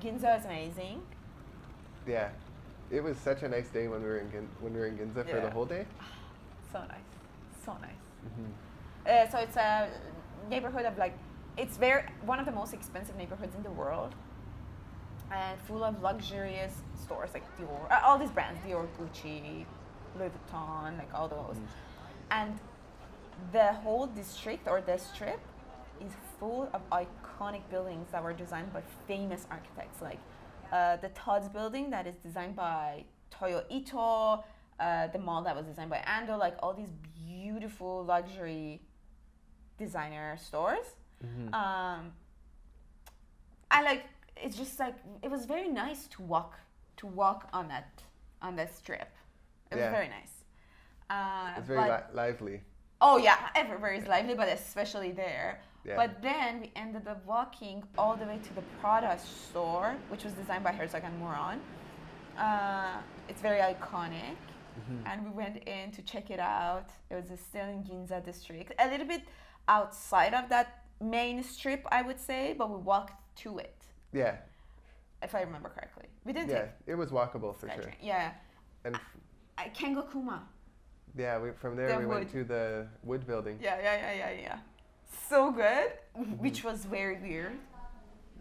Ginza is amazing. Yeah, it was such a nice day when we were in Ginza for the whole day. So nice, so nice. Mm-hmm. So it's a neighborhood of like, it's one of the most expensive neighborhoods in the world, and full of luxurious stores like Dior, all these brands, Dior, Gucci, Louis Vuitton, like all those. And the whole district or the strip is full of iconic buildings that were designed by famous architects, like the Todd's building that is designed by Toyo Ito, the mall that was designed by Ando, like all these beautiful luxury designer stores. Mm-hmm. And like, it's just like, it was very nice to walk on that strip. It was very nice. It's very lively. Oh yeah, everywhere is lively, but especially there. Yeah. But then we ended up walking all the way to the Prada store, which was designed by Herzog and Moran. It's very iconic. Mm-hmm. And we went in to check it out. It was still in Ginza District, a little bit outside of that main strip, I would say, but we walked to it. Yeah. If I remember correctly. We didn't take it was walkable for sure. Yeah. And Kengokuma. Yeah, from there we went to the wood building. Yeah. So good, which was very weird.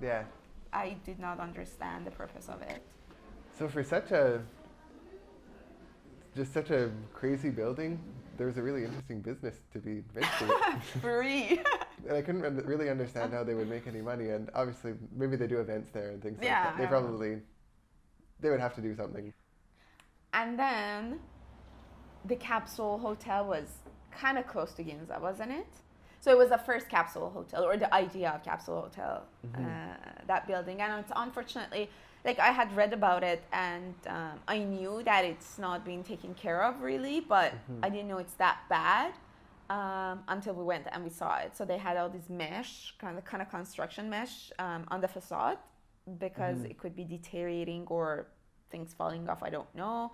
Yeah. I did not understand the purpose of it. So for such a crazy building, there was a really interesting business to be ventured. Free. And I couldn't really understand how they would make any money, and obviously maybe they do events there and things like that. They would have to do something. And then the capsule hotel was kind of close to Ginza, wasn't it? So it was the first capsule hotel, or the idea of capsule hotel, that building. And it's unfortunately, like I had read about it, and I knew that it's not being taken care of really, but I didn't know it's that bad until we went and we saw it. So they had all this mesh, kind of construction mesh on the facade, because it could be deteriorating or things falling off, I don't know.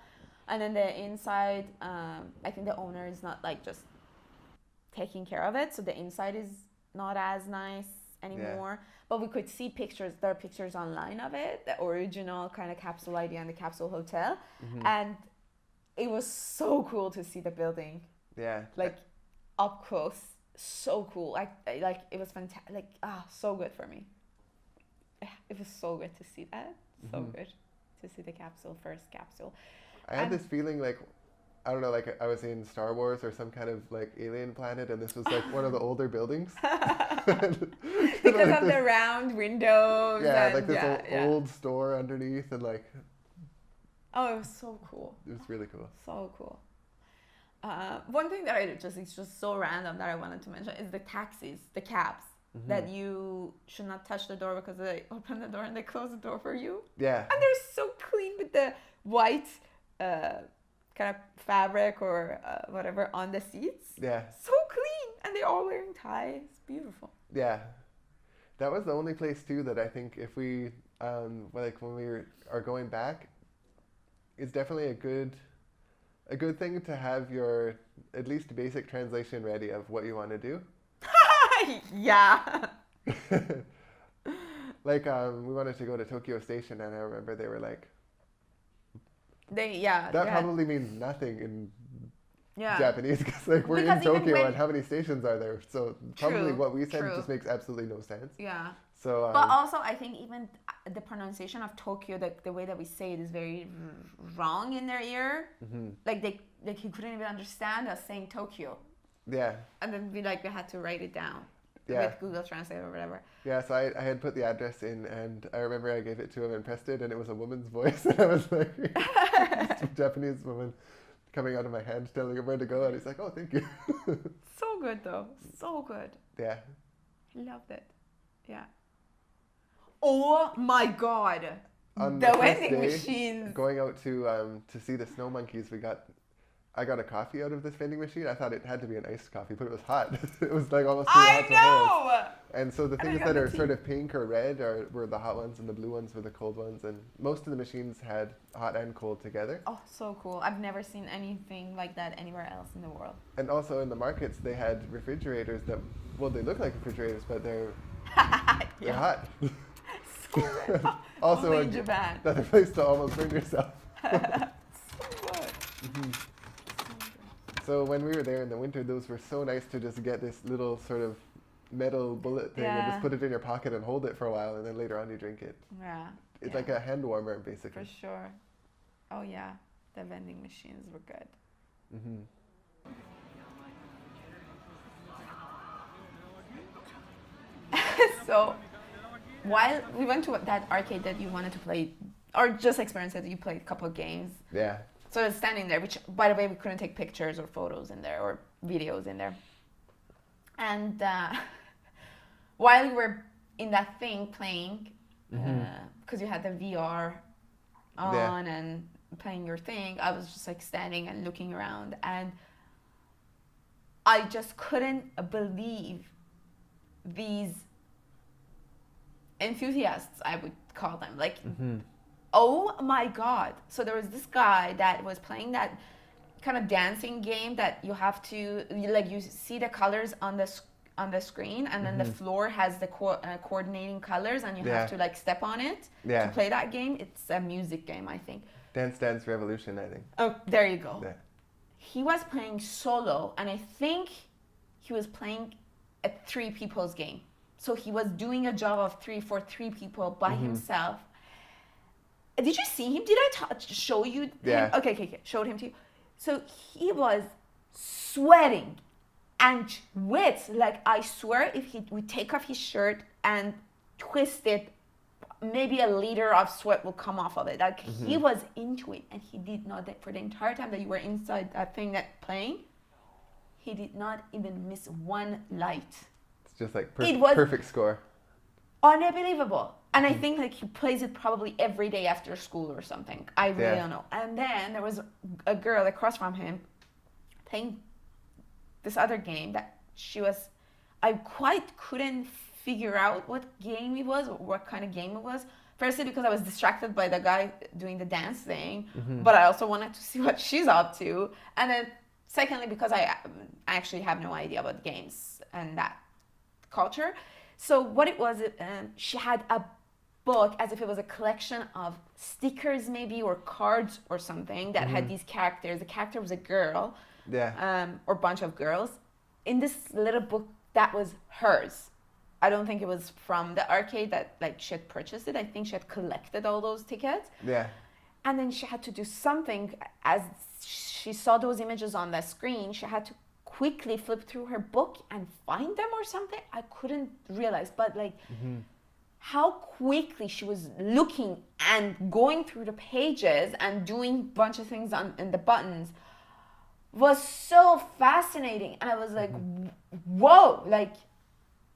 And then the inside, I think the owner is not like just taking care of it, so the inside is not as nice anymore. Yeah. But we could see pictures. There are pictures online of it, the original kind of capsule idea and the capsule hotel, and it was so cool to see the building. Yeah. Like up close, so cool. Like it was fantastic. Like so good for me. It was so good to see that. So good to see the first capsule. I had this feeling like, I don't know, like I was in Star Wars or some kind of like alien planet, and this was like one of the older buildings. Because of the round windows. Yeah, like this old store underneath, and like. Oh, it was so cool. It was really cool. So cool. One thing that it's just so random that I wanted to mention is the taxis, the cabs, that you should not touch the door because they open the door and they close the door for you. Yeah. And they're so clean with the white kind of fabric or whatever on the seats. Yeah. So clean, and they're all wearing ties. Beautiful. Yeah, that was the only place too that I think if we like when we are going back, it's definitely a good thing to have your at least basic translation ready of what you want to do. Yeah. Like we wanted to go to Tokyo Station, and I remember they were like. That probably means nothing in Japanese, because like we're in Tokyo and how many stations are there? So probably what we said just makes absolutely no sense. Yeah. So. But also, I think even the pronunciation of Tokyo, the way that we say it, is very wrong in their ear. Like he couldn't even understand us saying Tokyo. Yeah. And then we had to write it down. With Google Translate or whatever. Yeah, so I had put the address in, and I remember I gave it to him and pressed it, and it was a woman's voice, and I was like, this Japanese woman coming out of my hand telling him where to go, and he's like, oh, thank you. So good though, so good. Yeah. Loved it. Yeah. Oh my God. On the vending machines. Going out to see the snow monkeys, we got I got a coffee out of this vending machine. I thought it had to be an iced coffee, but it was hot. It was like almost too hot to hold. And so the things that are sort of pink or red were the hot ones, and the blue ones were the cold ones. And most of the machines had hot and cold together. Oh, so cool. I've never seen anything like that anywhere else in the world. And also in the markets, they had refrigerators that, well, they look like refrigerators, but they're hot. So Also, only in Japan. Another place to almost burn yourself. So good. Mm-hmm. So when we were there in the winter, those were so nice to just get this little sort of metal bullet thing and just put it in your pocket and hold it for a while, and then later on you drink it. Yeah. It's like a hand warmer, basically. For sure. Oh yeah, the vending machines were good. Mm-hmm. So, while we went to that arcade that you wanted to play, or just experience it, you played a couple of games. Yeah. So I was standing there, which, by the way, we couldn't take pictures or photos in there or videos in there. And while you were in that thing playing, because you had the VR on and playing your thing, I was just like standing and looking around, and I just couldn't believe these enthusiasts, I would call them, like, oh my God. So there was this guy that was playing that kind of dancing game that you have to, you see the colors on the screen, and then the floor has the coordinating colors, and you have to like step on it to play that game. It's a music game, I think. Dance Dance Revolution, I think. Oh, there you go. Yeah. He was playing solo, and I think he was playing a 3 people's game. So he was doing a job of 3 for 3 people by himself. Did you see him? Did I show you him? Yeah. Okay. Showed him to you. So he was sweating and wet. Like, I swear, if he would take off his shirt and twist it, maybe a liter of sweat will come off of it. Like, he was into it, and he did not, for the entire time that you were inside that thing that playing, he did not even miss one light. It's just like perfect score. Unbelievable. And I think like he plays it probably every day after school or something. I really don't know. And then there was a girl across from him playing this other game that I quite couldn't figure out what game it was or what kind of game it was. Firstly, because I was distracted by the guy doing the dance thing, but I also wanted to see what she's up to. And then secondly, because I actually have no idea about games and that culture. So what it was, she had a book as if it was a collection of stickers maybe, or cards or something that had these characters. The character was a girl, or bunch of girls, in this little book that was hers. I don't think it was from the arcade that like she had purchased it. I think she had collected all those tickets. Yeah. And then she had to do something. As she saw those images on the screen, she had to quickly flip through her book and find them or something. I couldn't realize, but like how quickly she was looking and going through the pages and doing a bunch of things in the buttons was so fascinating. And I was like, whoa, like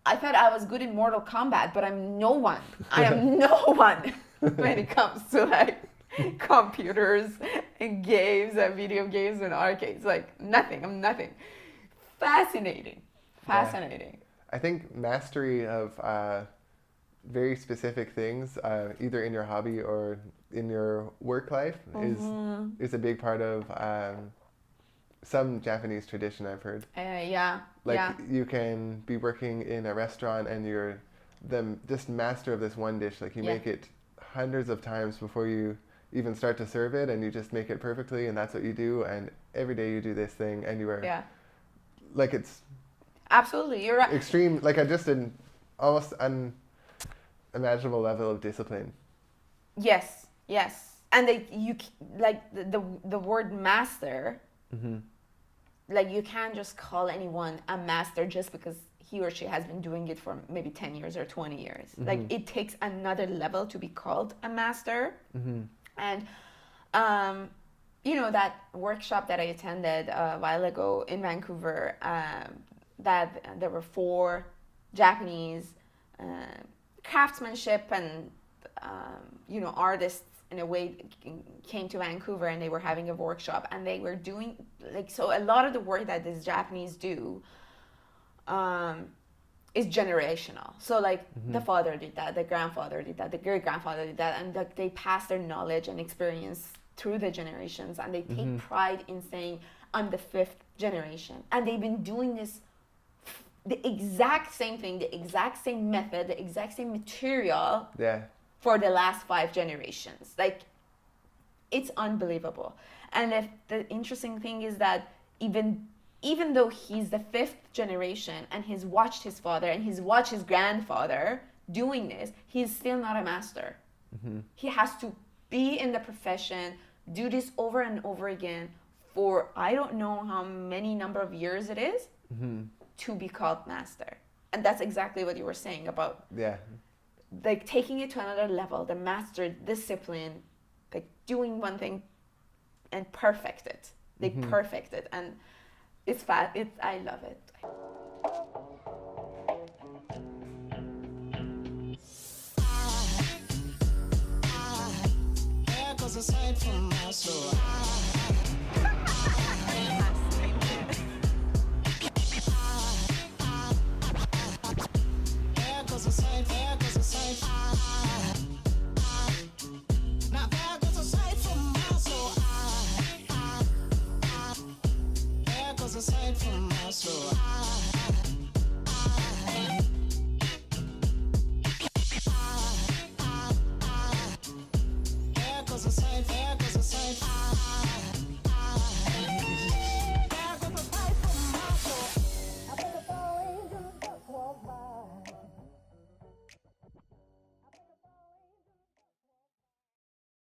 I thought I was good in Mortal Kombat, but I'm no one. I am no one when it comes to like computers and games and video games and arcades. Like nothing. I'm nothing. Fascinating. Yeah. I think mastery of very specific things, either in your hobby or in your work life, is a big part of some Japanese tradition, I've heard. You can be working in a restaurant and you're just master of this one dish. Like you make it hundreds of times before you even start to serve it, and you just make it perfectly, and that's what you do. And every day you do this thing, and you are like it's absolutely, you're right. Extreme, like just an almost unimaginable level of discipline. Yes, and the word master. Like you can't just call anyone a master just because he or she has been doing it for maybe 10 years or 20 years. Like it takes another level to be called a master. And that workshop that I attended a while ago in Vancouver, that there were 4 Japanese craftsmanship and artists in a way came to Vancouver and they were having a workshop and they were doing like, so a lot of the work that these Japanese do is generational. So like the father did that, the grandfather did that, the great grandfather did that, and like they pass their knowledge and experience through the generations, and they take pride in saying, I'm the fifth generation. And they've been doing this, the exact same thing, the exact same method, the exact same material for the last 5 generations. Like, it's unbelievable. And the interesting thing is that even though he's the 5th generation and he's watched his father and he's watched his grandfather doing this, he's still not a master. He has to be in the profession, do this over and over again for I don't know how many number of years it is to be called master. And that's exactly what you were saying about like taking it to another level, the master discipline, like doing one thing and perfect it. They perfect it. And it's fat. I love it. Aside from my soul. Aside from my soul.